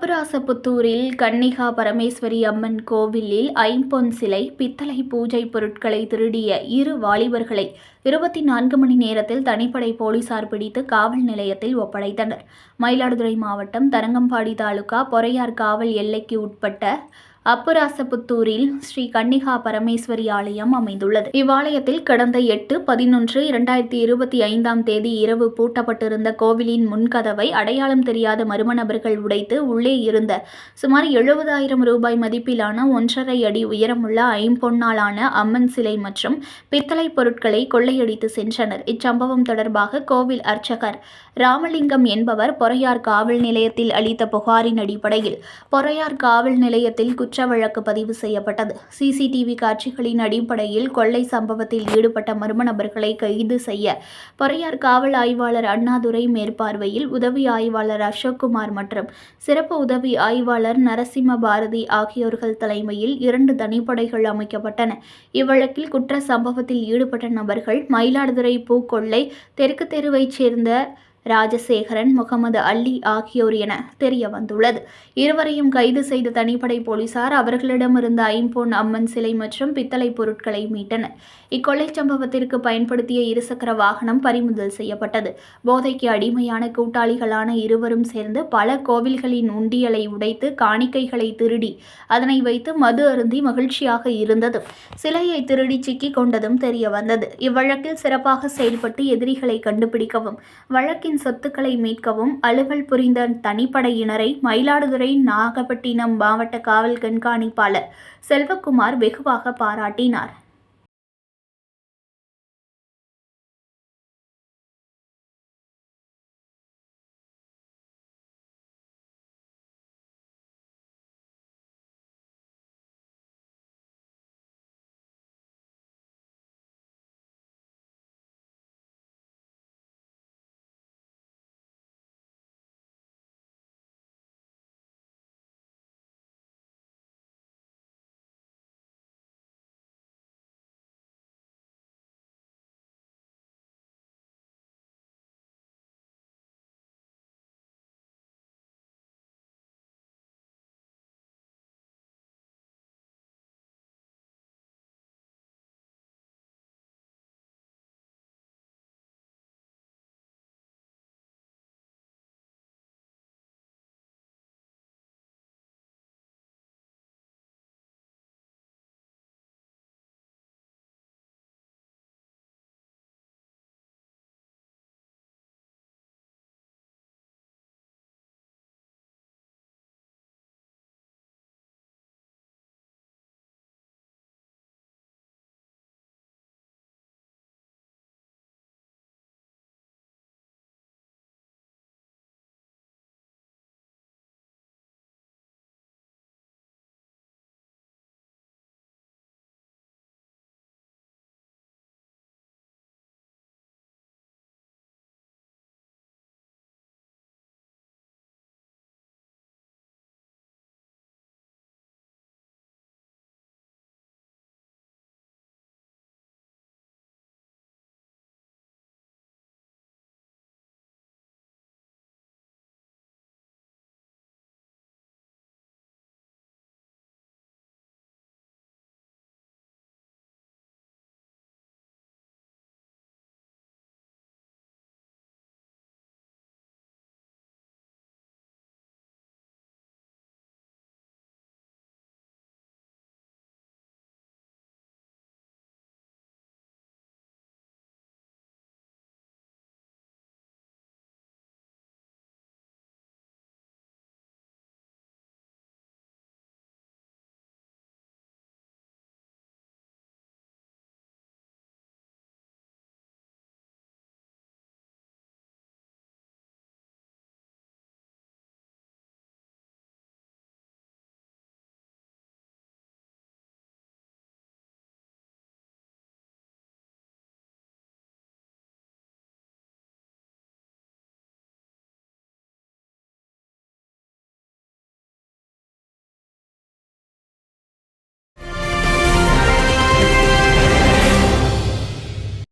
அப்பராசபுத்தூரில் கன்னிகா பரமேஸ்வரி அம்மன் கோவிலில் ஐம்பொன் சிலை, பித்தளை பூஜை பொருட்களை திருடிய இரு வாலிபர்களை 24 மணி நேரத்தில் தனிப்படை போலீசார் பிடித்து காவல் நிலையத்தில் ஒப்படைத்தனர். மயிலாடுதுறை மாவட்டம் தரங்கம்பாடி தாலுகா பொறையார் காவல் எல்லைக்கு உட்பட்ட அப்பராசபுத்தூரில் ஸ்ரீ கன்னிகா பரமேஸ்வரி ஆலயம் அமைந்துள்ளது. இவ்வாலயத்தில் கடந்த 8/11/2025 இரவு பூட்டப்பட்டிருந்த கோவிலின் முன்கதவை அடையாளம் தெரியாத மர்ம நபர்கள் உடைத்து உள்ளே இருந்த சுமார் 70,000 ரூபாய் மதிப்பிலான 1.5 அடி உயரமுள்ள ஐம்பொன்னாலான அம்மன் சிலை மற்றும் பித்தளை பொருட்களை கொள்ளையடித்து சென்றனர். இச்சம்பவம் தொடர்பாக கோவில் அர்ச்சகர் ராமலிங்கம் என்பவர் பொறையார் காவல் நிலையத்தில் அளித்த புகாரின் அடிப்படையில் பொறையார் காவல் நிலையத்தில் குற்ற வழக்கு பதிவு செய்யப்பட்டது. சிசிடிவி காட்சிகளின் அடிப்படையில் கொள்ளை சம்பவத்தில் ஈடுபட்ட மர்ம நபர்களை கைது செய்ய பொறையார் காவல் ஆய்வாளர் அண்ணாதுரை மேற்பார்வையில் உதவி ஆய்வாளர் அசோக்குமார் மற்றும் சிறப்பு உதவி ஆய்வாளர் நரசிம்ம பாரதி ஆகியோர்கள் தலைமையில் 2 தனிப்படைகள் அமைக்கப்பட்டன. இவ்வழக்கில் குற்ற சம்பவத்தில் ஈடுபட்ட நபர்கள் மயிலாடுதுறை பூக்கொள்ளை தெற்கு தெருவைச் சேர்ந்த ராஜசேகரன், முகமது அலி ஆகியோர் என தெரிய வந்துள்ளது. இருவரையும் கைது செய்த தனிப்படை போலீசார் அவர்களிடமிருந்த ஐம்பொன் அம்மன் சிலை மற்றும் பித்தளை பொருட்களை மீட்டனர். இக்கொலை சம்பவத்திற்கு பயன்படுத்திய இருசக்கர வாகனம் பறிமுதல் செய்யப்பட்டது. போதைக்கு அடிமையான கூட்டாளிகளான இருவரும் சேர்ந்து பல கோவில்களின் உண்டியலை உடைத்து காணிக்கைகளை திருடி அதனை வைத்து மது அருந்தி மகிழ்ச்சியாக இருந்ததும் சிலையை திருடி சிக்கிக் கொண்டதும் தெரிய வந்தது. இவ்வழக்கில் சிறப்பாக செயல்பட்டு எதிரிகளை கண்டுபிடிக்கவும் வழக்கின் சொத்துக்களை மீட்கவும் அலுவல் புரிந்த தனிப்படையினரை மயிலாடுதுறை நாகப்பட்டினம் மாவட்ட காவல் கண்காணிப்பாளர் செல்வக்குமார் வெகுவாக பாராட்டினார்.